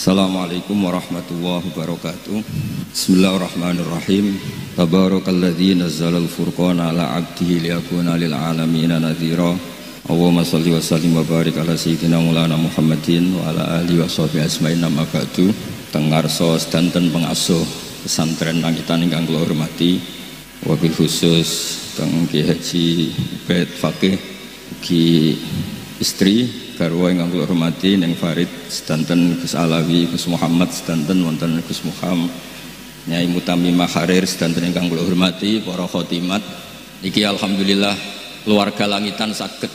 Assalamualaikum warahmatullahi wabarakatuh. Bismillahirrahmanirrahim. Tabarakalladzi nazzalal furqana ala 'abdihi liyakuna lil 'alamin nadhira. Allahumma shalli wa sallim wa barik ala sayyidina Maulana Muhammadin wa ala alihi washabihi ajmain. Amma ba'du. Teng ngarsa sedanten pengasuh pesantren langitan ingkang kula hormati, wabil khusus teng Ki Haji Ubaid Fakih, Ki istri garwa ingkang kula hormati Neng Farid sedanten Gus Alawi, Gus Muhammad sedanten wonten Gus Muhammad, Nyai Mutamimah Harir sedanten ingkang kula hormati, para khotimat. Niki alhamdulillah keluarga langitan saged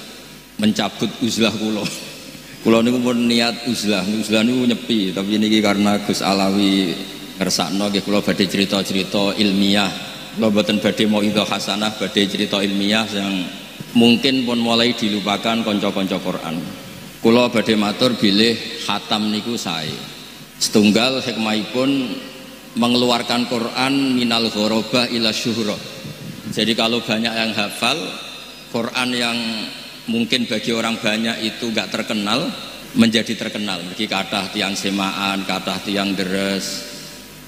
mencabut uzlah kula. Kula niku pun niat uzlah niku nyepi, tapi niki karena Gus Alawi ngersakno nggih kula badhe cerita-cerita ilmiah. Kula mboten badhe mauidhah hasanah, badhe cerita ilmiah yang mungkin pun mulai dilupakan konco-konco Quran. Kula badhe matur bilih khatam niku sae. Setunggal hikmahipun mengeluarkan Quran minal ghorobah ila syuhra. Jadi kalau banyak yang hafal Quran yang mungkin bagi orang banyak itu enggak terkenal menjadi terkenal. Mergi kathah tiyang semaan, kathah tiyang deres,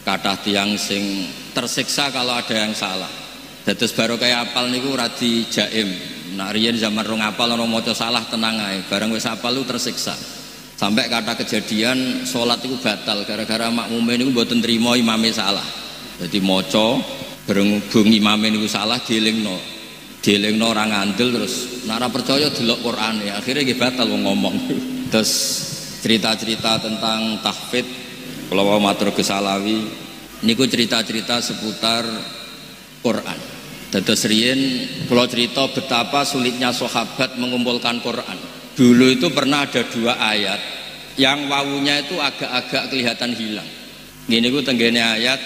kathah tiyang sing tersiksa kalau ada yang salah. Dados barokah apal niku ora dijaim. Nak riyen zaman rong apal ora maca salah tenang ae, bareng wis apal lu tersiksa. Sampai kata kejadian salat iku batal gara-gara makmume niku mboten trima imame salah. Dadi maca berhubung imame niku salah dielingno. Dielingno ora ngandel terus nek ora percaya delok Qur'ane, akhirnya nggih batal wong ngomong. Terus cerita-cerita tentang tahfidz kula wau matur Gus Alawi niku cerita-cerita seputar Quran. Dados riyen kula cerita betapa sulitnya sahabat mengumpulkan Quran. Dulu itu pernah ada 2 ayat yang wawunya itu agak-agak kelihatan hilang. Ngene iku tenggene ayat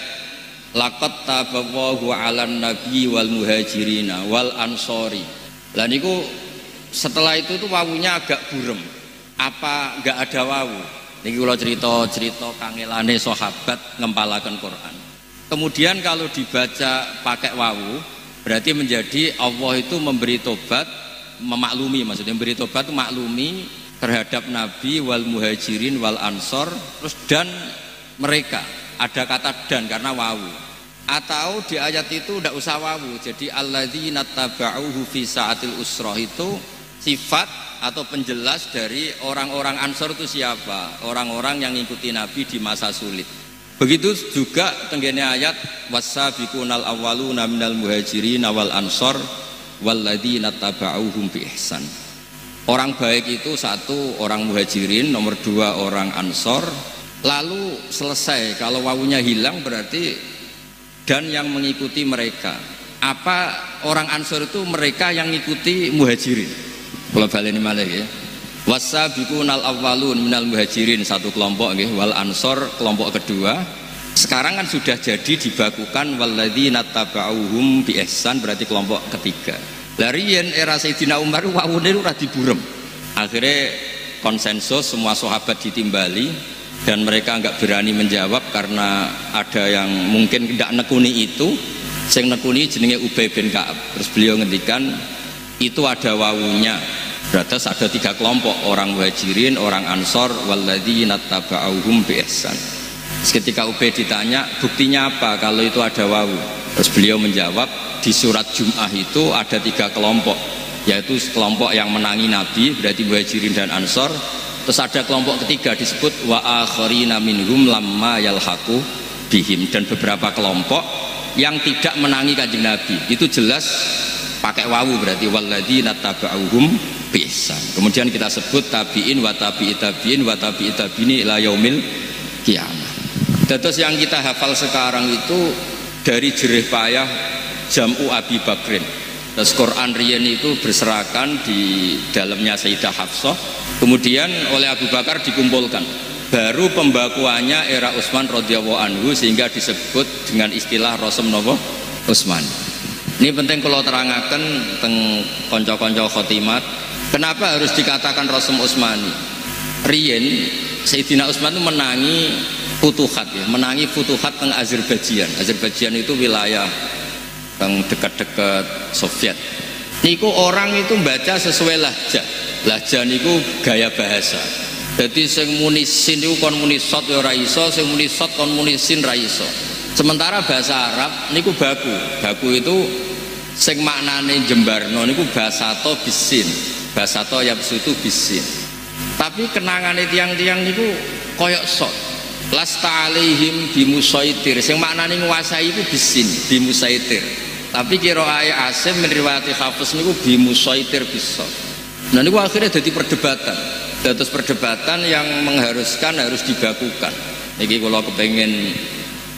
laqad taballahu 'alan nabi wal muhajirina wal ansori. Lah niku setelah itu tuh wawunya agak burem. Apa enggak ada wawu? Niki kula cerita kangelane sahabat ngempalaken Quran. Kemudian kalau dibaca pakai wawu berarti menjadi Allah itu memberi tobat, memaklumi, maksudnya memberi tobat itu maklumi terhadap Nabi wal muhajirin wal ansor, terus dan mereka, ada kata dan karena wawu. Atau di ayat itu tidak usah wawu, jadi alladzina taba'uhu fi sa'atil usrah itu sifat atau penjelas dari orang-orang ansor itu siapa? Orang-orang yang mengikuti Nabi di masa sulit. Begitu juga tenggene ayat wasabiqunal awwaluna minal muhajirin wal ansor walladzina taba'uhum bi ihsan. Orang baik itu 1 orang muhajirin, nomor 2 orang ansor. Lalu selesai, kalau wawunya hilang berarti dan yang mengikuti mereka. Apa orang ansor itu mereka yang mengikuti muhajirin. Kalau baleni malih ya. Wasabiqunal awwalun minal muhajirin 1 kelompok nggih, wal ansor kelompok kedua. Sekarang kan sudah jadi dibakukan walladzina taba'uhum bi ihsan berarti kelompok ketiga. Lah riyen era Sayyidina Umar wawune ora diburem. Akhirnya konsensus semua sahabat ditimbali dan mereka enggak berani menjawab karena ada yang mungkin tidak nekuni itu. Sing nekuni jenenge Ubay bin Ka'ab. Terus beliau ngendikan itu ada wawunya. Berarti ada 3 kelompok, orang muhajirin, orang ansor, walladzina taba'uhum bi ihsan. Ketika Ubay ditanya buktinya apa kalau itu ada wawu, terus beliau menjawab di surat Jum'ah itu ada 3 kelompok, yaitu kelompok yang menangi Nabi berarti muhajirin dan ansor. Terus ada kelompok ketiga disebut wa akharina minhum lamma yalhaqu bihim, dan beberapa kelompok yang tidak menangi Kanjeng Nabi. Itu jelas pakai wawu berarti walladzina taba'uhum biihsan. Kemudian kita sebut tabi'in wa tabi'i tabi'in wa tabi'i tabi'in ila yaumil qiyamah. Terus yang kita hafal sekarang itu dari jerih payah Jam'u Abi Bakrin. Terus Quran riyen itu berserakan di dalamnya Sayyidah Hafsah, kemudian oleh Abu Bakar dikumpulkan. Baru pembakuannya era Utsman radhiyallahu anhu sehingga disebut dengan istilah Rasm Nopo Utsman. Ini penting kalau terangaken teng konco-konco khotimat. Kenapa harus dikatakan Rasm Utsmani? Riyen Sayyidina Utsman itu menangi futuhat ya, menangi futuhat teng Azerbaijan. Azerbaijan itu wilayah yang dekat-dekat Soviet. Niku orang itu baca sesuai lahjah. Lahjah niku gaya bahasa. Jadi sing muni sin niku kon muni sot ya ora iso, sing muni sot kon muni sin ra iso. Sementara bahasa Arab niku baku. Baku itu sing maknane jembarno niku basato bisin. Basato yabsutu bisin. Tapi kenangane tiang-tiang niku koyok sot. Lasta alaihim bimusaitir. Sing maknane nguasai iku bisin, bimusaitir. Tapi qiraa'e Asim min riwayati Hafiz niku bimusaitir bisot. Nah niku akhirnya jadi perdebatan. Terus perdebatan yang mengharuskan harus dibakukan. Niki kula kepengin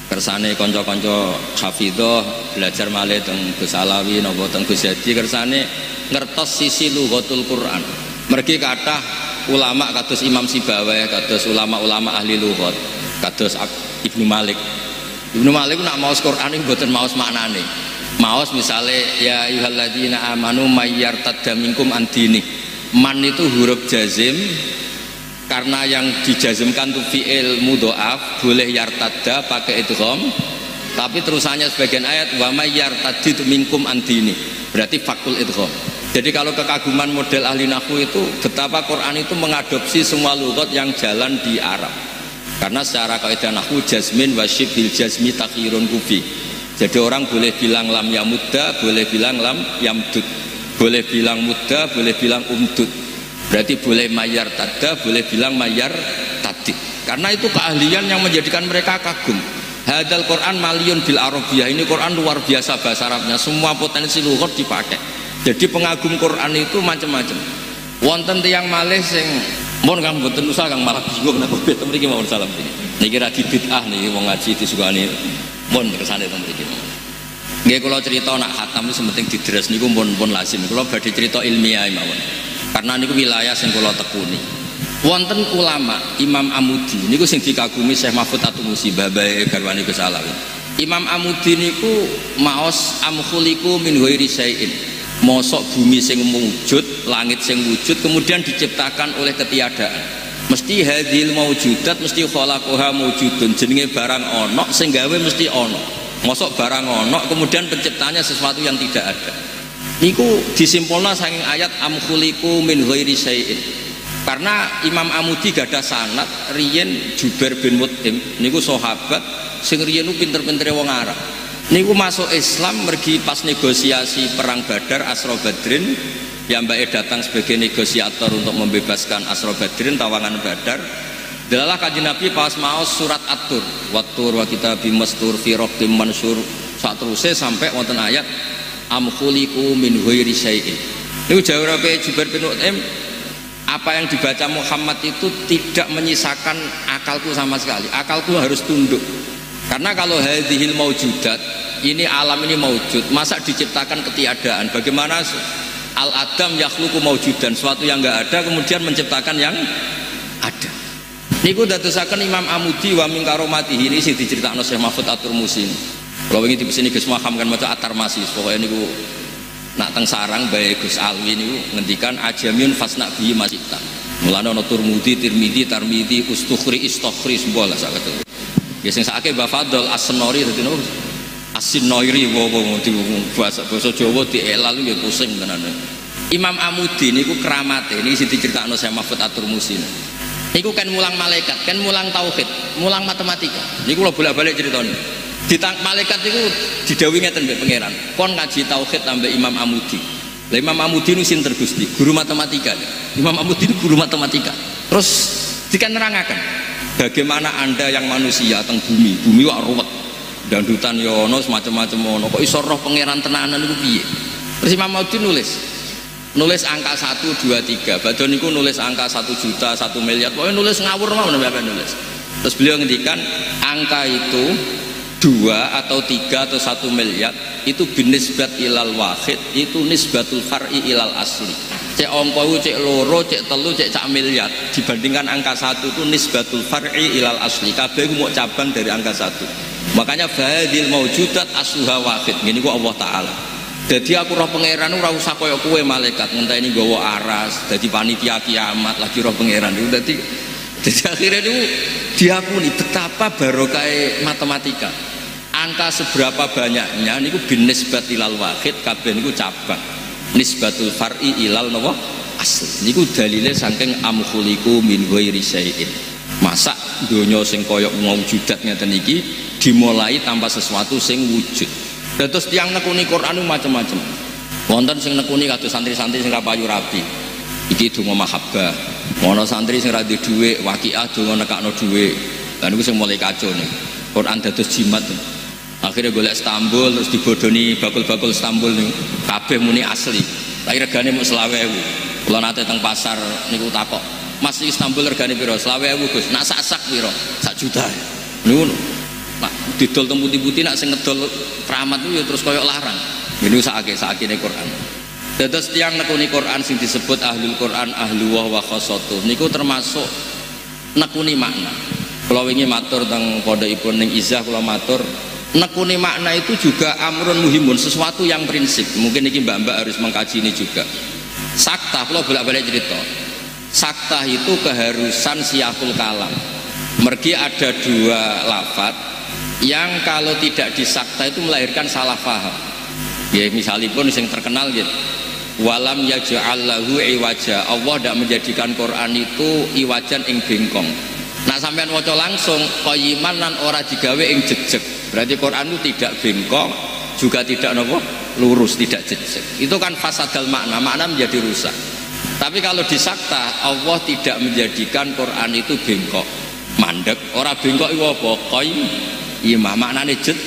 kersane kanca-kanca hafidhah belajar malih teng Gus Alawi napa teng Gus Hadi kersane ngertos sisi lughatul Quran. Mergi kathah ulama kados Imam Sibawayh, kados ulama-ulama ahli lughat, kados Ibnu Malik. Ibnu Malik nak maos Quran niku mboten maos maknane. Maos misale ya ayyuhalladzina amanu mayyartadda minkum an dini. Man itu huruf jazim karena yang dijazmkan tuh fi'il mudhoaf boleh yartadda pakai idgham, tapi terusannya sebagian ayat wa may yartadid minkum andini berarti fakul idgham. Jadi kalau kekaguman model ahli nahwu itu betapa Quran itu mengadopsi semua lughat yang jalan di Arab, karena secara kaidah nahwu jazmin wa syibhil jazmi takhirun kufi. Jadi orang boleh bilang lam yamudda, boleh bilang lam yamdud, boleh bilang muda, boleh bilang umdud. Berarti boleh mayar tada, boleh bilang mayar tadid. Karena itu keahlian yang menjadikan mereka kagum. Hadal Quran maliyun bil arabiyah. Ini Quran luar biasa bahasa Arabnya. Semua potensi lughat dipakai. Jadi pengagum Quran itu macam-macam. Wonten tiyang malih sing mun kang mboten usah kang malah bingung nek beto mriki mawon salam iki. Niki ra bid'ah niki wong ngaji disukani. Mun kersane teng mriki. Nggih kula cerita nak khatam itu sementing didres niku pun lazim. Kula badhe cerita ilmiah mawon. Karena niku wilayah sing kula tekuni. Wonten ulama Imam Amudi niku sing dikagumi Syekh Mahfud At-Tunusi babae garwane Gus Alawi. Imam Amudi niku maos am khuliqu min ghairi syai'in. Mosok bumi sing wujud, langit sing wujud kemudian diciptakan oleh ketiadaan. Mesti hadhil maujudat mesti khalaqaha maujudun. Jenenge barang ana sing gawe mesti ana. Mosok barang ono kemudian penciptanya sesuatu yang tidak ada. Niku disimpulna saking ayat am khuliqu min ghairi syai'in. Karena Imam Amudi gadah sanad riyen Jubair bin Mut'im niku sahabat sing riyen pinter-pintere wong Arab. Niku masuk Islam mergi pas negosiasi perang Badar Asra Badrin, yang mbake datang sebagai negosiator untuk membebaskan Asra Badrin tawangan Badar. Delalah kanjeng Nabi pas maos surat At-Tur, wat-tur wa kitabim mastur fi raqqim mansur, saterusé sampai wonten ayat am khuliqu min ghairi syai'in. Niku jawabe Jubair bin Mut'im, apa yang dibaca Muhammad itu tidak menyisakan akalku sama sekali. Akalku harus tunduk. Karena kalau hadhil maujudat, ini alam ini maujud, masa diciptakan ketiadaan? Bagaimana al-adam yakhluqu maujudan, suatu yang enggak ada kemudian menciptakan yang ada. Niku dadosaken Imam Amudi wa min karomatihi ini sing diceritakno Syekh Mahfud At-Turmusi. Kalau wingi dipesini Gus Maham kan maca At-Tarmasi, pokoknya niku nak teng sarang bae Gus Alwi niku ngendikan ajamin fasna bihi masita. Mulane ana Turmudi, Tirmidzi, Tarmidzi, Ustukhri, Istokhri sembola sak ketemu. Ya sing sakake Mbah Fadl As-Senori dadi nopo? As-Sinoiri wong bahasa Jawa dielal ya pusing tenan. Imam Amudi niku keramate niki sing diceritakno Syekh Mahfud At-Turmusi. Niku kan mulang malaikat, kan mulang tauhid, mulang matematika. Niku kula bolak-balik ceritane. Ditang malaikat niku didhawuhi ngeten mbek pangeran, kon ngaji tauhid ambek Imam Amudi. Lah Imam Amudi niku sinten Gusti? Guru matematika. Imam Amudi niku guru matematika. Terus dikenerangaken, bagaimana Anda yang manusia teng bumi, bumi wak ruwet. Dandutan yo ono semacam-macam ono. Kok iso roh pangeran tenanan niku piye? Terus Imam Amudi nulis angka 1, 2, 3. Badhe niku nulis angka 1 juta, 1 miliar. Pokoknya nulis ngawur mawon Bapak nulis. Terus beliau ngendikan angka itu 2 atau 3 atau 1 miliar itu binisbat ilal wahid, itu nisbatul far'i ilal asli. Cek angka cek loro, cek telu, cek sak miliar dibandingkan angka 1 itu nisbatul far'i ilal asli. Kabeh ku mau cabang dari angka 1. Makanya fadil maujudat asluha wahid. Ngene ku Allah taala. Jadi aku roh pangeran ora usah kaya kowe malaikat ngenteni nggawa aras dadi panitia kiamat lagi roh pangeran itu dadi akhirnya itu diakuni betapa barokah matematika. Angka seberapa banyaknya niku bin nisbat ilal wahid kabeh niku cabang. Nisbatul far'i ilal napa asli. Niku dalile saking am khuliqu min ghairi syai'in. Masa donya sing kaya maujudat ngeten iki dimulai tanpa sesuatu sing wujud. Terus tiang nekuni Quran macam-macam. Wonten sing nekuni kados santri-santri sing ra payu rabi. Iki donga mahabbah. Ono santri sing ra duwe dhuwit, waqiah donga nekakno dhuwit. Lah niku sing mulai kacau nih. Quran dados jimat. Akhirnya golek Istanbul terus dibodoni bakul-bakul Istanbul nih. Kabeh muni asli. Tapi regane mung 20.000. Kula nate teng pasar niku takok, "Mas Istanbul regane piro?" 20.000, Gus. Nak sak piro? 1 juta. Niku nak didol teng putih-putih nak sing ngedol keramat itu ya terus koyok larang. Ini sakake Quran. Terus tiang nekuni Quran sing disebut ahlul Quran, ahluwah wa khosotuh. Niku termasuk nekuni makna. Kalau wingi matur teng pondokipun ning Izah kula matur, nekuni makna itu juga amrun muhimun, sesuatu yang prinsip. Mungkin iki mbak-mbak harus mengkaji ini juga. Saktah, kalau bolak-balik cerita. Saktah itu keharusan siyakul kalam. Mergi ada 2 lafadz yang kalau tidak disakta itu melahirkan salah paham. Ya misalipun yang terkenal gitu. Walam yaj'allahu iwaja. Allah tidak menjadikan Quran itu iwajan ing bengkong. Nah sampean waca langsung qayyiman lan ora digawe ing jejeg. Berarti Quran itu tidak bengkong, juga tidak nopo lurus, tidak jejeg. Itu kan fasadal makna, makna menjadi rusak. Tapi kalau disakta, Allah tidak menjadikan Quran itu bengkok, mandek. Ora bengkok iku apa? Qayyimah, maknane jejeg.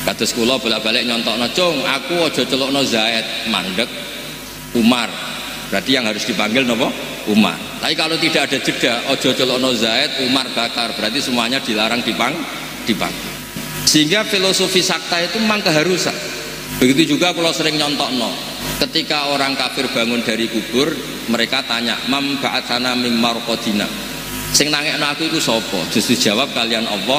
Kados kula bolak-balik nyontokno, "Cung, aku aja celukno Zaid, mandek Umar." Berarti yang harus dipanggil nopo? Umar. Tapi kalau tidak ada jeda, aja celukno Zaid, Umar Bakar, berarti semuanya dilarang dipanggil. Sehingga filosofi sakta itu memang keharusan. Begitu juga kalau sering nyontokno, ketika orang kafir bangun dari kubur, mereka tanya, "Mam ba'atsana mim marqadina." Sing nangekno aku iku sapa? Terus dijawab kalian Allah,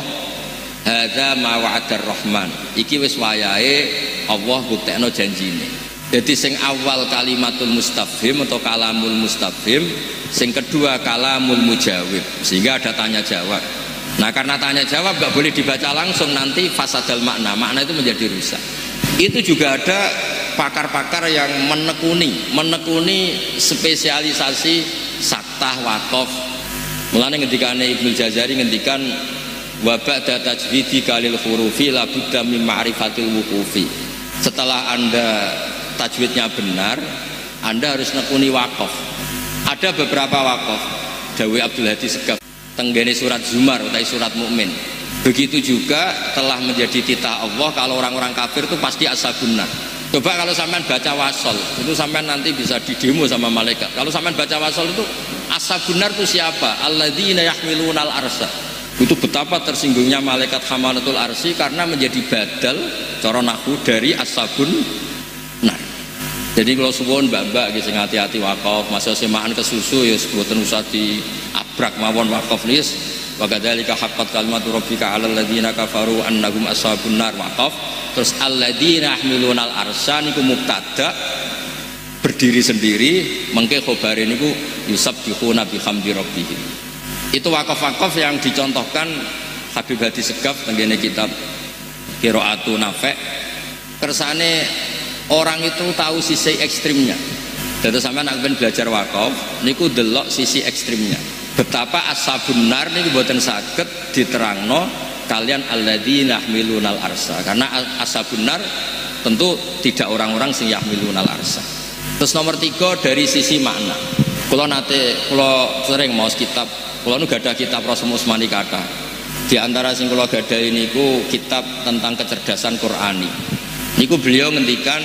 "Hadza ma wa'adar rahman." Iki wis wayahe Allah buktekno janjine. Jadi sing awal kalimatul mustafhim atau kalamul mustafhim, sing kedua kalamul mujawib, sehingga ada tanya jawab. Nah karena tanya jawab gak boleh dibaca langsung, nanti fasadal makna itu menjadi rusak. Itu juga ada pakar-pakar yang menekuni spesialisasi saktah wakaf. Mulane ngendikane Ibnu Jazari ngendikan wa ba'da tajwidi kalil hurufi la budda min ma'rifatil wuqufi. Setelah Anda tajwidnya benar, Anda harus nekuni wakaf. Ada beberapa wakaf Dawi Abdul Hadi Segaf tenggene surat Zumar atau surat Mukmin. Begitu juga telah menjadi titah Allah kalau orang-orang kafir itu pasti ashabun nar. Coba kalau sampean baca wasol, itu sampean nanti bisa didemo sama malaikat. Kalau sampean baca wasol itu ashabun nar itu siapa? Alladzina yahmilunal arsy. Itu betapa tersinggungnya malaikat hamalatul arsy karena menjadi badal cara nahwu dari ashabun nar. Jadi kalau suwun mbak-mbak sing hati-hati wakaf, masa semaan kesusu ya mboten usah diabrak mawon wakaf nis. Wa kadzalika haqqat kalimatu rabbika 'alal ladzina kafaru annahum ashabun nar waqaf. Terus alladzina yahmilunal arsya niku mubtada berdiri sendiri, mengke khabare niku yusabbihuna bihamdi rabbihim. Itu wakaf-wakaf yang dicontohkan Habib Hadi Segaf tenggene kitab Qiraatu Nafi'. Kersane orang itu tahu sisi ekstrimnya. Jadi sampean nek belajar wakaf niku delok sisi ekstrimnya. Betapa ashabun nar niku mboten saged diterangno kalian alladzina yahmilunal arsya. Karena ashabun nar tentu tidak orang-orang sing yahmilunal arsya. Terus nomor 3 dari sisi makna. Kula sering maos kitab, kula nu gadah kitab Rasul Usmani kata. Di antara sing kula gadahi niku kitab tentang kecerdasan Qur'ani. Niku beliau ngendikan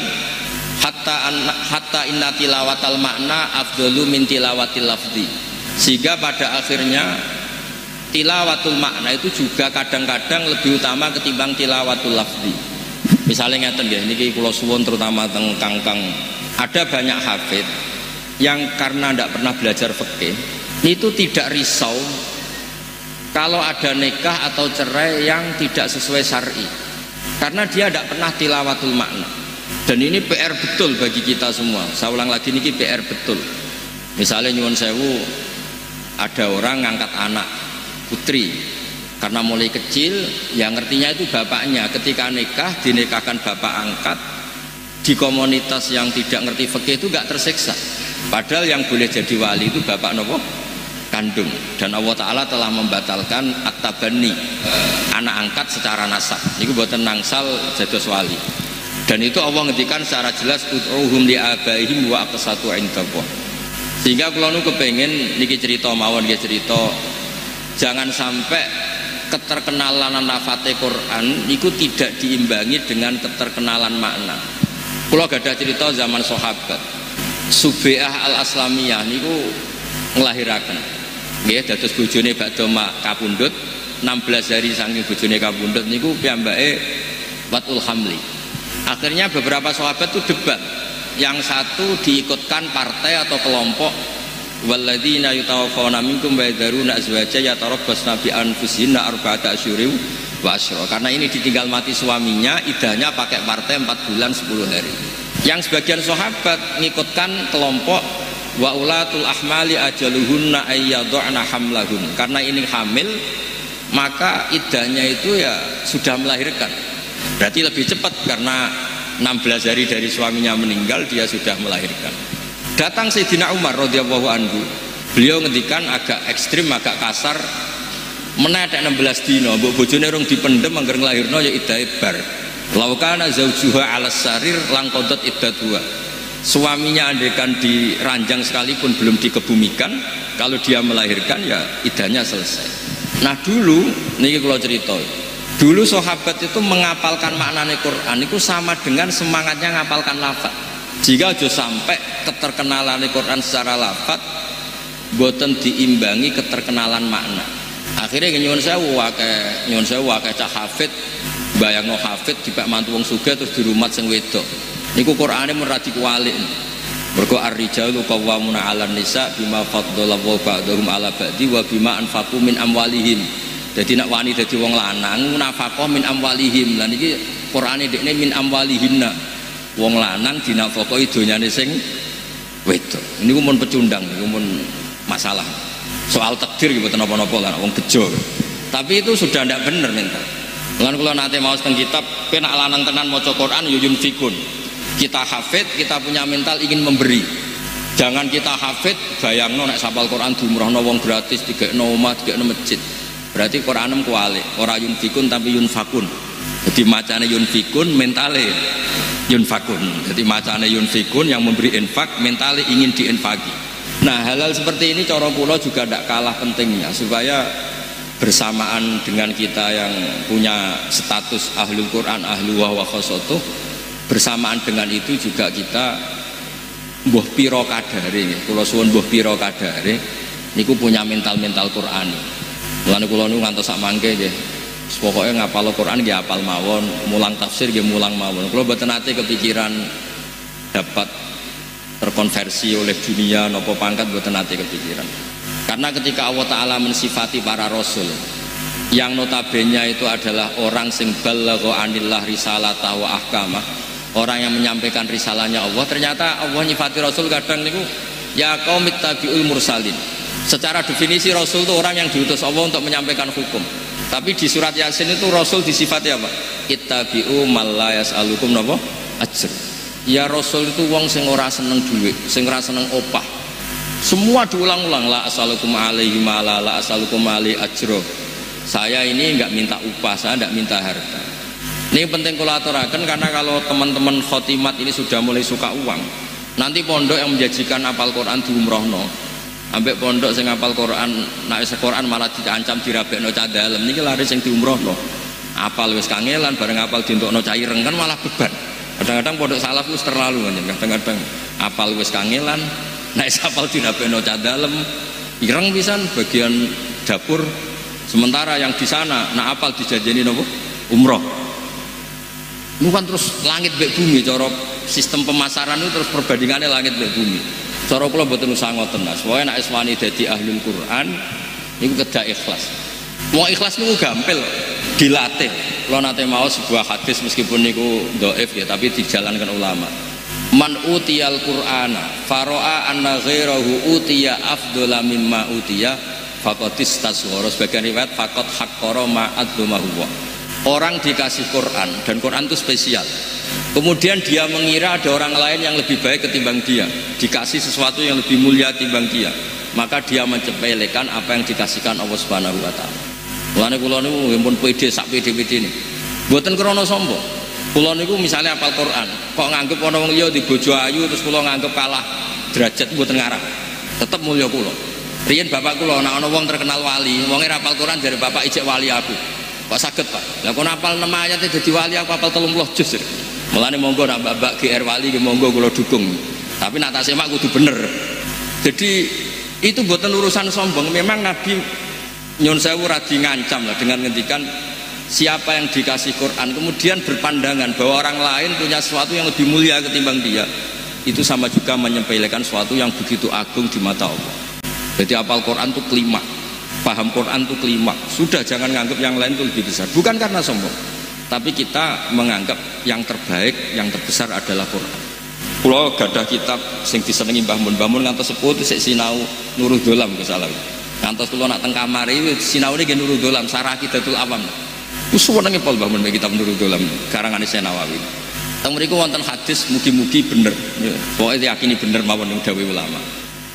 hatta inna tilawatal makna afdalu min tilawatil lafzi. Sehingga pada akhirnya tilawatul makna itu juga kadang-kadang lebih utama ketimbang tilawatul lafzi. Misalnya ngeten nggih niki kula suwun terutama teng kangkang, ada banyak hafid yang karena tidak pernah belajar fikih itu tidak risau kalau ada nikah atau cerai yang tidak sesuai syar'i. Karena dia tidak pernah tilawatul makna. Dan ini PR betul bagi kita semua. Saya ulang lagi, ini PR betul. Misalnya nyuwun sewu, ada orang ngangkat anak putri karena mulai kecil yang ngertinya itu bapaknya. Ketika nikah dinikahkan bapak angkat, di komunitas yang tidak ngerti fikih itu gak tersiksa. Padahal yang boleh jadi wali itu bapak nopo kandung, dan Allah Ta'ala telah membatalkan at-tabanni, anak angkat secara nasab niku boten nangsal dados wali. Dan itu Allah ngendikan secara jelas ud'uhum li abaihim wa aqsatu indallah. Sehingga kula nu kepengin niki cerita mawon niki cerita, jangan sampai keterkenalan lafate Quran niku tidak diimbangi dengan keterkenalan makna. Kula gadah cerita zaman sahabat Subai'ah al-Aslamiyah niku nglahiraken nggih dados bojone badhe kapundhut 16 hari saking bojone kapundhut niku piyambake watul hamli. Akhirnya beberapa sahabat itu debat, yang satu diikutkan partai atau kelompok walladzina yutawaffawna minkum wa yadharuna azwaja yatarabbasna bi anfusihinna arba'ata asyhurin wa asyra, karena ini ditinggal mati suaminya, idahnya pakai partai 4 bulan 10 hari. Yang sebagian sahabat ngikutkan kelompok wa ulatul ahmali ajaluhunna ayyadhna hamlahun, karena ini hamil maka idahnya itu ya sudah melahirkan, berarti lebih cepat karena 16 hari dari suaminya meninggal dia sudah melahirkan. Datang Sayyidina Umar radhiyallahu anhu, beliau ngendikan agak ekstrim, agak kasar, menetek 16 dino mbok bojone rung dipendhem angger nglahirno ya idahe bar. Laukana zaujuha 'alas sarir langqadat iddatuha. Suaminya andekan diranjang sekalipun belum dikebumikan, kalau dia melahirkan ya idahnya selesai. Nah dulu niki kula cerita, dulu sahabat itu menghafalkan maknane Quran itu sama dengan semangatnya ngapalkan lafaz. Jika aja sampai keterkenalan Quran secara lafaz boten diimbangi keterkenalan makna. Akhirnya nyuwun sewu akeh cah hafid, bayangno hafid dibak mantu wong sugih terus dirumat sing wedok. Niku Qur'ane mun ra dikuwalik. Mergo ar-rijalu qawwamuna 'alan nisa bima faddalallahu ba'dahum 'ala ba'di wa bima anfaqu min amwalihim. Jadi nak wani dadi wong lanang nafaqah min amwalihim. Lah niki Qur'ane dekne min amwalihinna. Wong lanang dinafaqahi donyane sing wedok. Niku mun pecundang, niku mun masalah. Soal takdir gitu napa-napa lah wong bejo. Tapi itu sudah ndak bener mental. Lan kula nate maos teng kitab penak lanang tenan maca Quran yuyun fikun. Kita hafid, kita punya mental ingin memberi. Jangan kita hafid bayangno nek sapal Quran diumrohno wong gratis, digekno omah, digekno masjid. Berarti Quranem kuwalik, ora yunfikun tapi yunfakun. Jadi macane yunfikun, mentale yunfakun. Jadi macane yunfikun yang memberi infak, mentale ingin diinfaki. Nah hal-hal seperti ini cara kula juga tidak kalah pentingnya, supaya bersamaan dengan kita yang punya status ahlul Quran, ahlu wa khosotuh, bersamaan dengan itu juga kita mbuh piro kadare, kula suwun mbuh piro kadare niku punya mental-mental Qurani. Mulane kula niku ngantos sak mangke nggih. Pokoke ngapal Quran nggih apal mawon, mulang tafsir nggih mulang mawon. Kula mboten nate kepikiran dapat terkonversi oleh dunia nopo pangkat, mboten nate kepikiran. Karena ketika Allah Ta'ala mensifati para rasul yang notabene itu adalah orang sing balagha anillah risalatah wa ahkamah, orang yang menyampaikan risalahnya Allah, ternyata Allah nyifati rasul kadang niku ya qaum ittabi'ul mursalin. Secara definisi rasul itu orang yang diutus Allah untuk menyampaikan hukum. Tapi di surat Yasin itu rasul disifati apa? Ittabi'u man la yas'alukum napa ajr. Ya rasul itu wong sing ora seneng duit, sing ora seneng opah. Semua diulang-ulang, la as'alukum alaihi ma la as'alukum alaihi ajra. Saya ini enggak minta upah, saya enggak minta harta. Ini penting kula aturaken, karena kalau teman-teman khotimat ini sudah mulai suka uang, nanti pondok yang menjanjikan apal Quran diumrohno, ambek pondok sing apal Quran nek Quran malah diancam dirabekno cah dalem, niki lari sing diumrohno. Apal wis kangelan bareng apal dientokno cah ireng kan malah beban. Kadang-kadang pondok salaf wis terlalu kan, kadang-kadang apal wis kangelan, nek apal dirabekno cah dalem, ireng pisan bagian dapur. Sementara yang di sana nak apal dijanjeni nopo? Umroh. Itu kan terus langit mbek bumi, cara sistem pemasaran itu terus perbandingannya langit mbek bumi. Cara kula mboten usah ngoten Mas. Pokoke nek wani dadi ahlul Quran niku kedah ikhlas. Mau ikhlas niku gampil dilatih. Kula nate mau sebuah hadis meskipun niku dhaif ya, tapi dijalankan ulama. Man utiyal Qur'ana faro'a anna ghairahu utiya afdhala mimma utiya faqad istasghara. Sebagian riwayat faqad haqqara ma'ad huwa. Orang dikasih Quran, dan Quran itu spesial. Kemudian dia mengira ada orang lain yang lebih baik ketimbang dia, dikasih sesuatu yang lebih mulia ketimbang dia, maka dia menyepelekan apa yang dikasihkan Allah Subhanahu wa taala. Mulane kula niku pun pede sak pede-pede niki. Mboten krana sombong. Kula niku misalnya hafal Quran, kok nganggep ana wong liya di bojo ayu terus kula nganggep kalah derajat mboten ngarah. Tetep mulya kula. Riyen bapak kula ana wong terkenal wali, wonge hafal Quran dari bapak ijek wali aku. Kok saged, Pak? Lah kok hafal 6 ayat dadi wali aku hafal 30 juz. Mulane monggo nak Mbak GR wali monggo kula dukung. Tapi nak tak semak kudu bener. Jadi itu buatan urusan sombong. Memang Nabi nyun sewu radi ngancam lah dengan ngendikan siapa yang dikasih Quran kemudian berpandangan bahwa orang lain punya sesuatu yang lebih mulia ketimbang dia, itu sama juga menyepelekan sesuatu yang begitu agung di mata Allah. Jadi hafal Quran itu kelima, paham Quran itu kelima. Sudah, jangan nganggap yang lain itu lebih besar. Bukan karena sombong, tapi kita menganggap yang terbaik, yang terbesar adalah Quran. Kulo gadah kitab sing disenengi Mbah Mun, Mbah Mun ngantos sepuh sik sinau Nurul Dolam kesalah. Ngantos kulo nak teng kamar iki sinaune nggih Nurul Dolam, Sarah Aqidatul Awam. Suwenenge pol Mbah Mun kitab Nurul Dolam karangane Nawawi. Teng mriku wonten hadis mugi-mugi bener. Pokoke diyakini bener mawon ning dawuh ulama.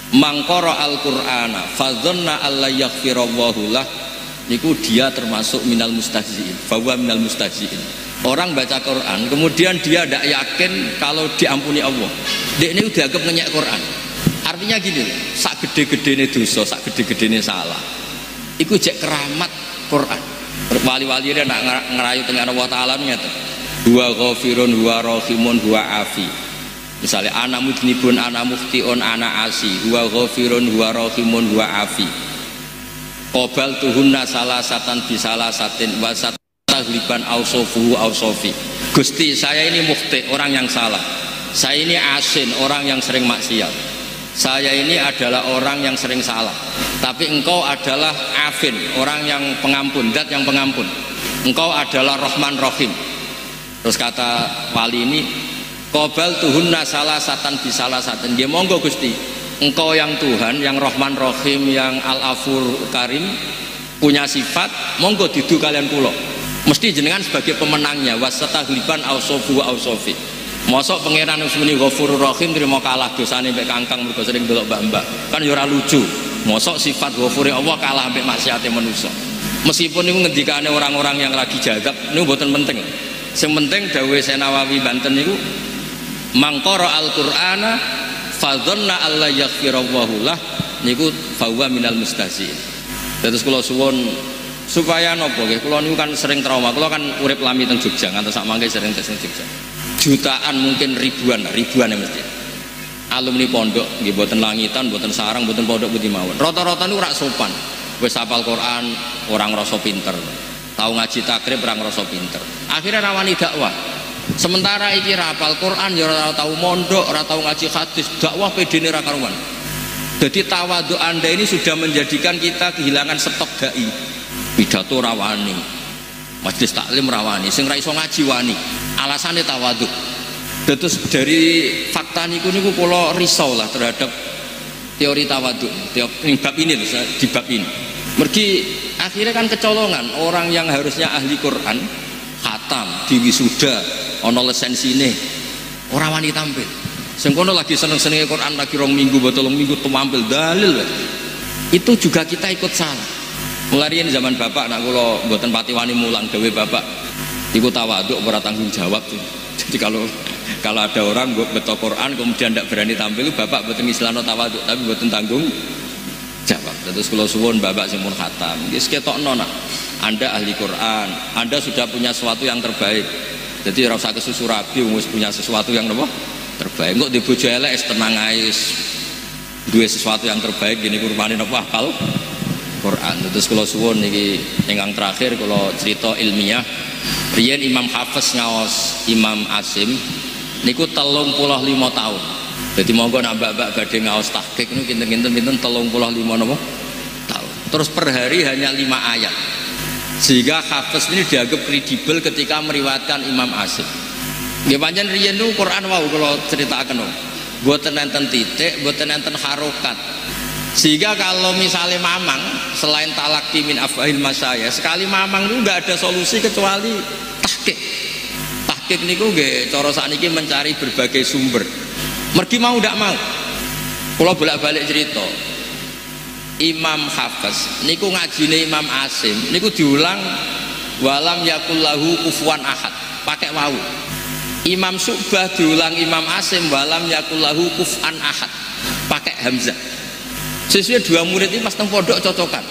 Mangqara al-Qur'ana fadzanna alla yaghfirallahu lah, niku dia termasuk minal mustahziin. Bahwa minal mustahziin. Orang baca Quran kemudian dia tidak yakin kalau diampuni Allah, dia ini udah anggap ngenyek Quran. Artinya gini, sak gede-gedene dosa, sak gede-gedene salah iku jek keramat Quran. Wali-wali dia nak ngerayu tengah Allah Ta'ala ngeten, huwa ghafirun huwa rahimun huwa afi. Misalnya ana mudnibun ana muftiun ana asi, huwa ghafirun huwa rahimun huwa afi. Qobal tuhunna salasatan bisalasatin wasat tagliban ausofuhu ausofi. Gusti, saya ini mukhti, orang yang salah. Saya ini asin, orang yang sering maksiat. Saya ini adalah orang yang sering salah. Tapi engkau adalah afin, orang yang pengampun, zat yang pengampun. Engkau adalah Rahman Rahim. Terus kata wali ini, qobal tuhunna salasatan bisalasatin. Dia monggo Gusti, engkau yang Tuhan, yang Rahman Rahim, yang Al-Afur Karim, punya sifat, monggo didu kalian kula. Mesti jenengan sebagai pemenangnya, wasatagliban ausofu ausofi. Mosok pangeran muni Ghafurur Rahim terima kalah dosane mbek kangkang mergo sering delok mbak-mbak. Kan ya ora lucu. Mosok sifat Ghafure Allah kalah mbek maksiate manusa. Meskipun niku ngendikane orang-orang yang lagi jagab niku mboten penting. Sing penting dawuh Nawawi Banten niku mangqara al-Qur'ana fadzanna alla yaghfirallahu lah niku fahuwa minal mustahziin. Terus kula suwun supaya nopo nggih, kula niku kan sering trauma. Kula kan urip lami teng Jogja, ngantos sak mangke sering teng Jogja. Jutaan mungkin ribuan ya mesti. Alumni pondok nggih mboten langitan, mboten sarang, mboten pondok putih mawon. Rata-rata niku ora sopan. Wis hafal Quran, orang ngrasa pinter. Tahu ngaji takrib ora ngrasa pinter. Akhirnya rawani dakwah. Sementara iki ra hafal Quran ya ora tahu mondok, ora tahu ngaji hadis, dakwah pedene ra karuan. Jadi tawadhu Anda ini sudah menjadikan kita kehilangan stok dai. Pidato rawani, majelis taklim rawani, sing ra iso ngaji wani. Alasannya tawadhu. Terus dari fakta niku kula risau lah terhadap teori tawadhu. Teori bab ini loh, di bab ini. Mergi akhirnya kan kecolongan orang yang harusnya ahli Quran, khatam, diwisuda, ono lesensine, ora wani tampil. Sing kono lagi seneng-senenge Quran lagi 2 minggu, 3 minggu tampil dalil. Itu juga kita ikut salah. Mulai ini zaman bapak, nak kula mboten pati wani mulang dewe bapak. Iku tawadhu ora tanggung jawab tuh. Jadi kalau ada orang beto Quran kemudian tidak berani tampil, bapak mboten ngislano tawadhu tapi mboten tanggung jawab. Terus kula suwun bapak sing pun khatam, wis ketokno nak Anda ahli Quran, Anda sudah punya sesuatu yang terbaik. Jadi ora usah kesusu rabi, wis punya sesuatu yang apa? Terbaik. Kok di bojo elek tenang ae duwe sesuatu yang terbaik gini kurmane napa hafal Quran. Terus kula suwun niki ingkang terakhir kula cerita ilmiah. Riyen Imam Hafiz ngaos Imam Asim niku 35 tahun. Jadi monggo nak mbak-mbak badhe ngaos tahqiq niku kinten-kinten 35 napa tahun. Terus per hari hanya 5 ayat. Sehingga Hafiz ini dianggap kredibel ketika meriwayatkan Imam Asim. Nggih pancen riyen niku Quran wau kula critakaken. Mboten enten titik, mboten enten harokat. Sehingga kalau misalnya mamang selain talaqi min afahil masyayikh, sekali mamang itu nggak ada solusi kecuali tahqiq. Tahqiq niku nggih cara sakniki mencari berbagai sumber. Mergi mau ndak mau. Kula bolak-balik cerita. Imam Hafiz niku ngajine Imam Asim niku diulang walam yakul lahu kufuwan ahad, pakai wawu. Imam Syu'bah diulang Imam Asim walam yakul lahu kuf'an ahad, pakai hamzah. Sesuai dua murid ini pas teng pondok cocokan.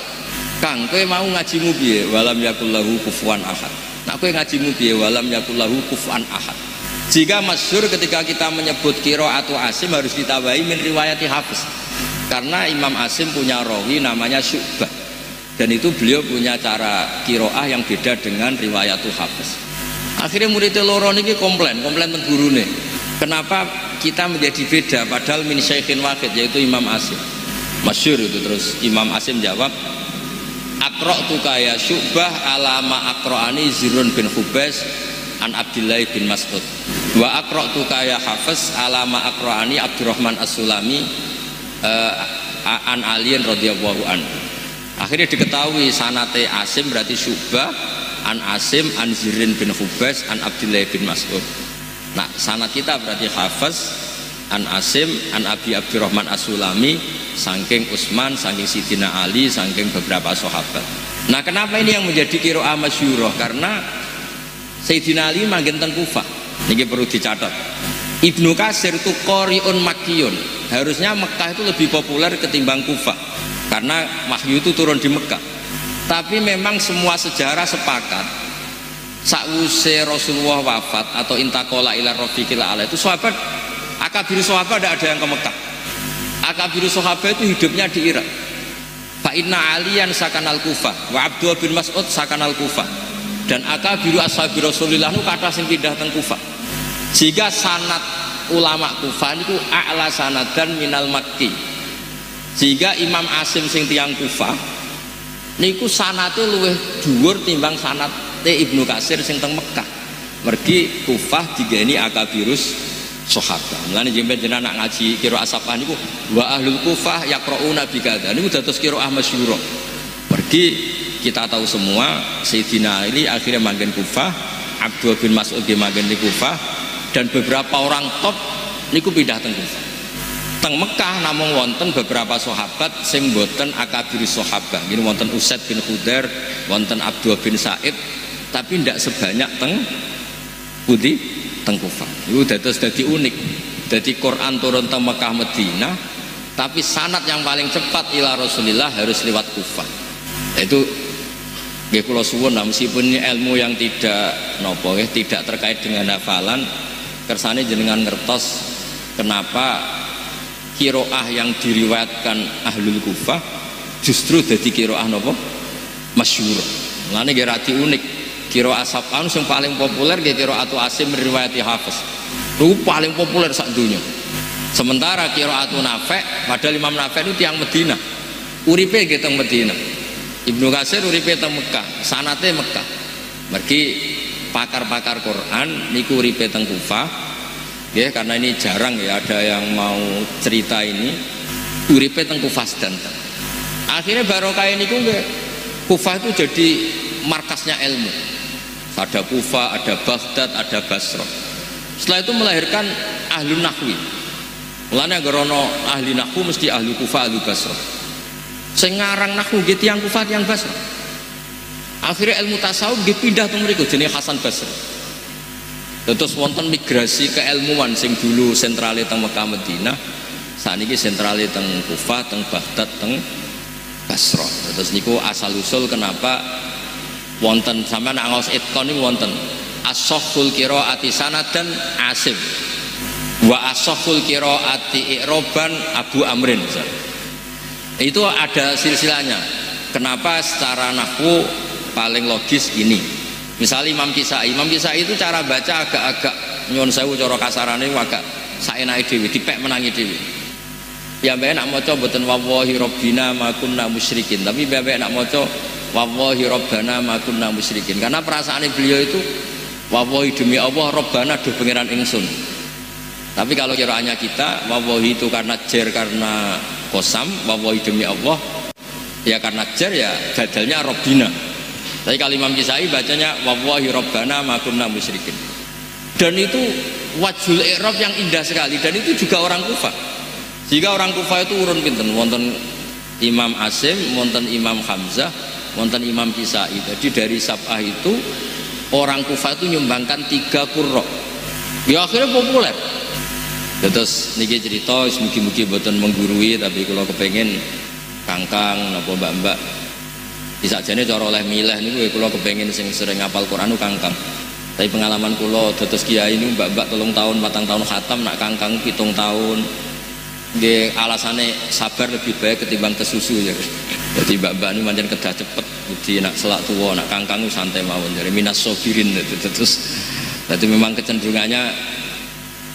Kang, kowe mau ngajimu piye? Walam yakul lahu kufuwan ahad. Nah, kowe ngajimu piye? Walam yakul lahu kufuwan ahad. Jika masyhur ketika kita menyebut qiraatu Asim harus ditambahi min riwayati Hafiz. Karena Imam Asim punya rawi namanya Syu'bah. Dan itu beliau punya cara qiraah yang beda dengan riwayatu Hafiz. Akhirnya murid loro niki komplain teng gurune. Kenapa kita menjadi beda padahal min syaikhin wahid yaitu Imam Asim. Masyhur itu. Terus Imam Asim jawab, aqra'tuka ya Syu'bah alama aqra'ani Zirun bin Khubais an Abdillah bin Mas'ud wa aqra'tuka ya Hafiz alama aqra'ani Abdurrahman As-Sulami an Aliin radhiyallahu anhu. Akhirnya diketahui sanate Asim berarti Syu'bah an Asim an Zirin bin Khubais an Abdillah bin Mas'ud. Nah, sanad kita berarti Hafiz an Asim an Abi Abdurrahman As-Sulami saking Utsman, saking Sidina Ali, saking beberapa sahabat. Nah, kenapa ini yang menjadi qiraah masyhurah? Karena Sayyidina Ali manggen teng Kufah. Niki perlu dicatat. Ibnu Katsir itu qari'un makkiyun. Harusnya Mekah itu lebih populer ketimbang Kufah. Karena wahyu itu turun di Mekah. Tapi memang semua sejarah sepakat sakwise Rasulullah wafat atau intaqala ila rafiqil a'la itu sahabat akabir sahabat tidak ada yang ke Mekah. Akabir sahabat itu hidupnya di Irak. Fa inna aliyan sakanal Kufah wa Abdullah bin Mas'ud sakanal Kufah. Dan akabiru ashabi Rasulillah itu kata sing pindah teng Kufah. Jika sanad ulama Kufah itu a'la sanadan minal Makki. Jika Imam Asim sing tiyang Kufah niku sanate luwih dhuwur timbang sanad Ibnu Katsir sing teng Mekah. Mergi Kufah digeni akabirus sahabat. Mulane jenengan nak ngaji qiraah Sabah niku wa ahlul Kufah yaqrauna bi kadza. Niku dados qiraah masyhurah. Pergi kita tahu semua Sayyidina Ali akhirnya manggen Kufah, Abdullah bin Mas'ud nggih manggen di Kufah dan beberapa orang top niku pindah teng Kufah. Teng Mekah namung wonten beberapa sahabat sing boten akabirus sahabah. Nggih wonten Usaid bin Khudair, wonten Abdullah bin Sa'id, tapi ndak sebanyak teng pundi teng Kufah. Itu dados dadi unik. Jadi Quran turun teng Mekah Madinah, tapi sanad yang paling cepat ila Rasulillah harus lewat Kufah. Itu nggih kula suwun meskipun ilmu yang tidak napa tidak terkait dengan hafalan, kersane jenengan ngertos kenapa qiraah yang diriwayatkan ahlul Kufah justru dadi qiraah napa masyhur. Mulane nggih radi unik. Qiraat Sab'an yang paling populer nggih qiraatu Asim riwayati Hafiz. Itu paling populer sak dunya. Sementara qiraatu Nafi' padahal Imam Nafi' itu tiyang Madinah. Uripe nggih teng Madinah. Ibnu Katsir uripe teng Mekah, sanate Mekah. Mergi pakar-pakar Quran niku uripe teng Kufah. Nggih, karena ini jarang ya ada yang mau cerita ini. Uripe teng Kufah sedanten. Akhirnya barokah niku nggih Kufah itu jadi markasnya ilmu. Ada Kufah, ada Baghdad, ada Basrah. Setelah itu melahirkan ahli nahwi. Mulane gerono ahli nahwu mesti ahli Kufah, ahli Basrah. Sing ngarang nahwu nggih tiyang Kufah, tiyang Basrah. Akhirnya ilmu tasawuf nggih pindah teng mriku jenenge Hasan Basri. Terus wonten migrasi keilmuan sing dulu sentrale teng Mekah Madinah, saniki sentrale teng Kufah, teng Baghdad, teng Basrah. Terus niku asal usul kenapa wonten sampean nak ngaos itqan niku wonten as-sahhul qiraati sanadan Asim wa as-sahhul qiraati i'roban Abu Amrin. Itu ada silsilahnya. Kenapa secara nahwu paling logis ini? Misalnya Imam Kisai itu cara baca agak-agak nyuwun sewu cara kasarane agak saenake dhewe dipek menangi dhewe. Ya mbek nak maca mboten wallahi rabbina ma kunna musyrikin, tapi mbek nak maca wallahi rabbana ma kunna musyrikin, karena perasaannya beliau itu wallahi demi Allah rabbana duh pangeran ingsun. Tapi kalau kiraannya kita wallahi itu karena jer, karena Qasam wallahi demi Allah, ya karena jar ya badalnya Rabbina. Tapi kalau Imam Kisai bacanya wallahi Rabbana ma kunna musyrikin. Dan itu wajhul i'rab yang indah sekali, dan itu juga orang Kufah. Jika orang Kufah itu urun pinten, wonten Imam Asim, wonten Imam Hamzah, wonten Imam Kisai. Jadi dari sab'ah itu orang Kufah itu nyumbangkan 3 qurra. Ya akhirnya populer. Ya, terus niki cerita mugi-mugi mboten menggurui, tapi kalau kepengen kangkang napa mbak-mbak disajane cara oleh milih niku kula kepengen sing sering ngapal Quran kangkang. Tapi pengalaman kula dados kiai ini mbak-mbak 3 tahun 4 tahun khatam, nak kangkang 7 tahun. Nggih alasane sabar lebih baik ketimbang kesusu ya. Jadi mbak-mbak ini pancen kedah cepet. Jadi nak selak tuwa, nak kangkang itu santai mawon. Jadi minas sobirin terus. Jadi memang kecenderungannya.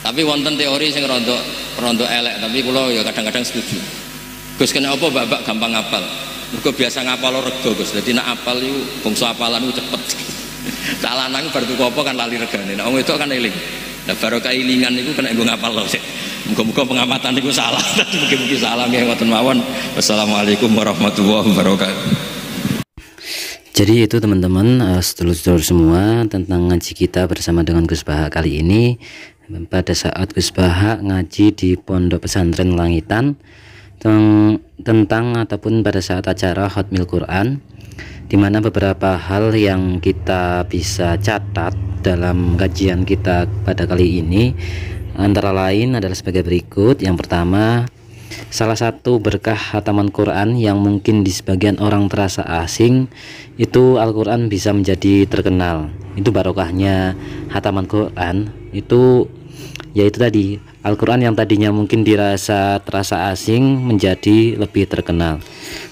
Tapi wonten teori sing rondo elek, tapi kula ya kadang-kadang setuju. Gus kena apa mbak-mbak gampang ngapal. Mergo biasa ngapal rego Gus. Jadi nak apal iku bangsa apalan iku cepet. Tak lanang bar tuku apa kan lali regane. Nek wong wedok kan eling. Lah barokah ilingan niku kena nggo ngapal lho. Muga-muga pengamatan niku salah. Mugi-mugi salah nggih ngoten mawon. Wassalamualaikum warahmatullahi wabarakatuh. Jadi itu teman-teman, sedulur-sedulur semua, tentang ngaji kita bersama dengan Gus Baha kali ini. Pada saat Gus Baha ngaji di Pondok Pesantren Langitan tentang ataupun pada saat acara Khatmil Quran, di mana beberapa hal yang kita bisa catat dalam kajian kita pada kali ini antara lain adalah sebagai berikut. Yang pertama, salah satu berkah khataman Quran yang mungkin di sebagian orang terasa asing, itu Al-Quran bisa menjadi terkenal. Itu barokahnya khataman Quran, itu yaitu tadi Al-Quran yang tadinya mungkin terasa asing menjadi lebih terkenal.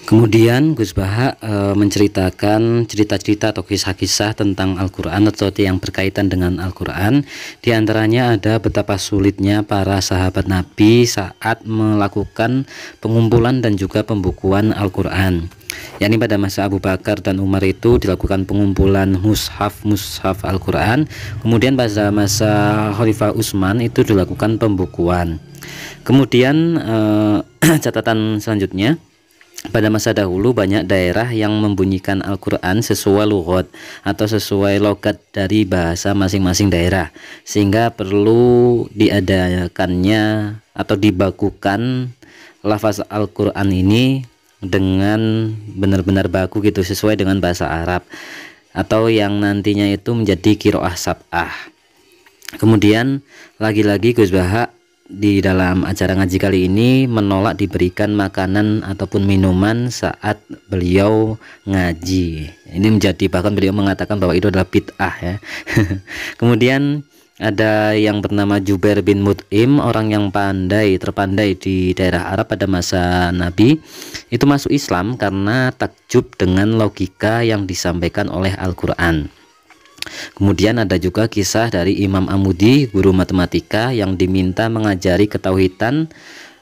Kemudian Gus Baha menceritakan cerita-cerita atau kisah-kisah tentang Al-Quran atau yang berkaitan dengan Al-Quran. Di antaranya ada betapa sulitnya para sahabat Nabi saat melakukan pengumpulan dan juga pembukuan Al-Quran. yakni pada masa Abu Bakar dan Umar itu dilakukan pengumpulan mushaf Al-Quran. Kemudian pada masa Khalifah Utsman itu dilakukan pembukuan. Kemudian catatan selanjutnya, pada masa dahulu banyak daerah yang membunyikan Al-Quran sesuai lughat atau sesuai logat dari bahasa masing-masing daerah, sehingga perlu diadakannya atau dibakukan lafaz Al-Quran ini dengan benar-benar baku gitu, sesuai dengan bahasa Arab atau yang nantinya itu menjadi qiraah sab'ah. Kemudian lagi-lagi Gus Baha di dalam acara ngaji kali ini menolak diberikan makanan ataupun minuman saat beliau ngaji. Ini menjadi, bahkan beliau mengatakan bahwa itu adalah bid'ah ya. Kemudian ada yang bernama Jubair bin Mut'im, orang yang terpandai di daerah Arab pada masa Nabi, itu masuk Islam karena takjub dengan logika yang disampaikan oleh Al-Quran. Kemudian ada juga kisah dari Imam Amudi, guru matematika yang diminta mengajari ketauhidan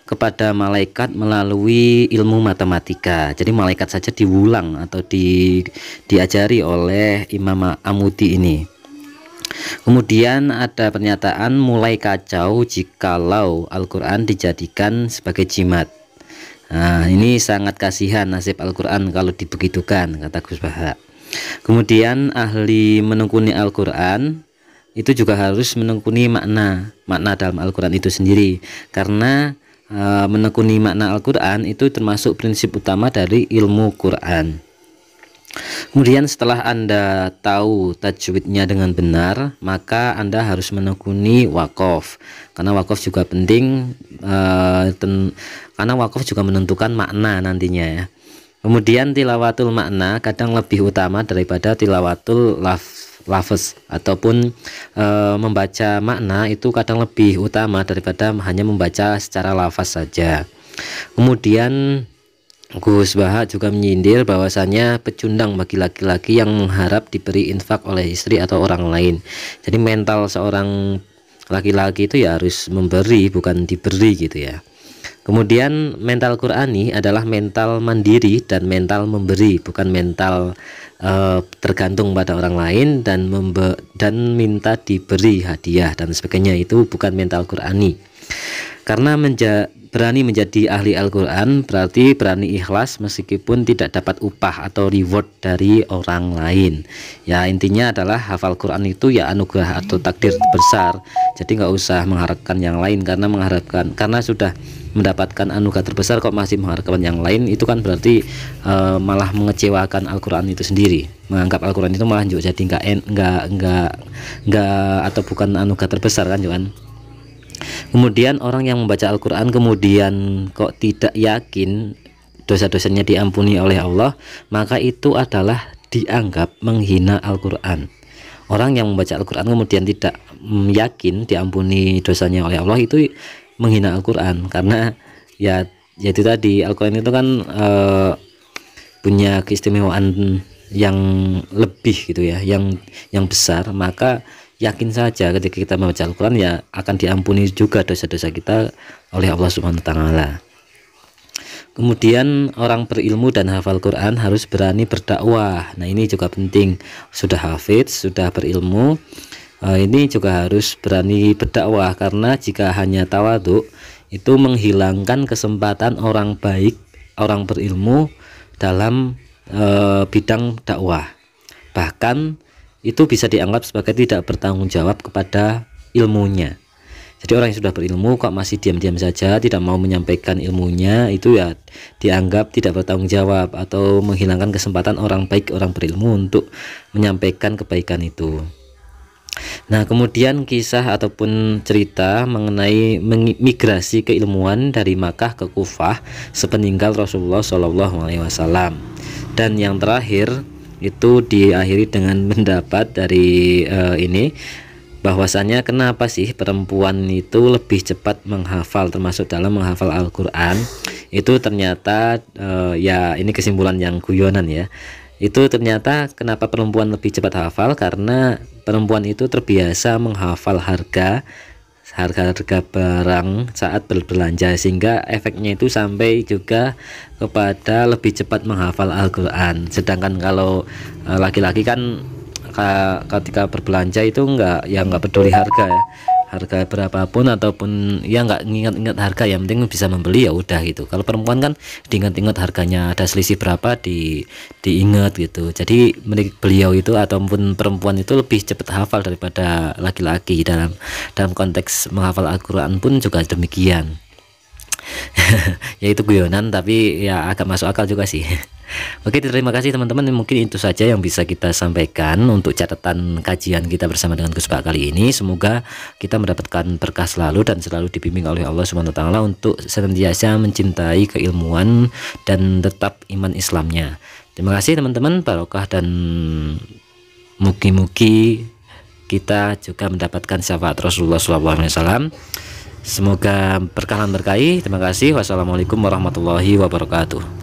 kepada malaikat melalui ilmu matematika. Jadi malaikat saja diulang atau diajari oleh Imam Amudi ini. Kemudian ada pernyataan mulai kacau jikalau Al-Quran dijadikan sebagai jimat. Nah, ini sangat kasihan nasib Al-Quran kalau dibegitukan, kata Gus Baha. Kemudian ahli menekuni Al-Quran itu juga harus menekuni makna dalam Al-Quran itu sendiri, karena menekuni makna Al-Quran itu termasuk prinsip utama dari ilmu Quran. Kemudian setelah Anda tahu tajwidnya dengan benar, maka Anda harus menekuni waqaf, karena waqaf juga penting, karena waqaf juga menentukan makna nantinya ya. Kemudian tilawatul makna kadang lebih utama daripada tilawatul lafaz, ataupun membaca makna itu kadang lebih utama daripada hanya membaca secara lafaz saja. Kemudian Gus Baha juga menyindir bahwasanya pecundang bagi laki-laki yang mengharap diberi infak oleh istri atau orang lain. Jadi mental seorang laki-laki itu ya harus memberi, bukan diberi gitu ya. Kemudian mental Qurani adalah mental mandiri dan mental memberi, bukan mental tergantung pada orang lain dan minta diberi hadiah dan sebagainya. Itu bukan mental Qurani. Karena berani menjadi ahli Al-Quran berarti berani ikhlas meskipun tidak dapat upah atau reward dari orang lain. Ya intinya adalah hafal Quran itu ya anugerah atau takdir besar. Jadi nggak usah mengharapkan yang lain, karena sudah mendapatkan anugerah terbesar kok masih mengharapkan yang lain, itu kan berarti malah mengecewakan Al-Quran itu sendiri. Menganggap Al-Quran itu malah juga jadi nggak atau bukan anugerah terbesar kan Johan. Kemudian orang yang membaca Al-Quran kemudian kok tidak yakin dosa-dosanya diampuni oleh Allah, maka itu adalah dianggap menghina Al-Quran. Orang yang membaca Al-Quran kemudian tidak yakin diampuni dosanya oleh Allah, itu menghina Al-Quran. Karena ya itu tadi, Al-Quran itu kan punya keistimewaan yang lebih gitu ya, yang besar. Maka yakin saja ketika kita membaca Al-Quran ya akan diampuni juga dosa-dosa kita oleh Allah Subhanahu wa Ta'ala. Kemudian orang berilmu dan hafal Quran harus berani berdakwah. Nah ini juga penting, sudah hafidz, sudah berilmu, ini juga harus berani berdakwah, karena jika hanya tawadhu itu menghilangkan kesempatan orang baik, orang berilmu dalam bidang dakwah. Bahkan itu bisa dianggap sebagai tidak bertanggung jawab kepada ilmunya. Jadi orang yang sudah berilmu kok masih diam-diam saja, tidak mau menyampaikan ilmunya, itu ya dianggap tidak bertanggung jawab atau menghilangkan kesempatan orang baik, orang berilmu untuk menyampaikan kebaikan itu. Nah kemudian kisah ataupun cerita mengenai migrasi keilmuan dari Makkah ke Kufah sepeninggal Rasulullah SAW. Dan yang terakhir itu diakhiri dengan mendapat dari ini, bahwasanya kenapa sih perempuan itu lebih cepat menghafal, termasuk dalam menghafal Al-Quran. Itu ternyata ya ini kesimpulan yang guyonan ya, itu ternyata kenapa perempuan lebih cepat hafal, karena perempuan itu terbiasa menghafal harga barang saat berbelanja, sehingga efeknya itu sampai juga kepada lebih cepat menghafal Al-Quran. Sedangkan kalau laki-laki kan ketika berbelanja itu nggak peduli harga ya, harga berapapun ataupun ya nggak ingat-ingat harga, yang penting bisa membeli ya udah gitu. Kalau perempuan kan diingat-ingat harganya, ada selisih berapa diingat gitu. Jadi beliau itu ataupun perempuan itu lebih cepat hafal daripada laki-laki. Dalam konteks menghafal Al-Quran pun juga demikian. Ya itu guyonan tapi ya agak masuk akal juga sih. Oke, terima kasih teman-teman. Mungkin itu saja yang bisa kita sampaikan untuk catatan kajian kita bersama dengan Gus Bah kali ini. Semoga kita mendapatkan berkah selalu dan selalu dibimbing oleh Allah Subhanahu wa Ta'ala untuk senantiasa mencintai keilmuan dan tetap iman Islamnya. Terima kasih teman-teman, barokah dan mugi-mugi kita juga mendapatkan syafaat Rasulullah SAW. Semoga berkah dan berkahi. Terima kasih. Wassalamualaikum warahmatullahi wabarakatuh.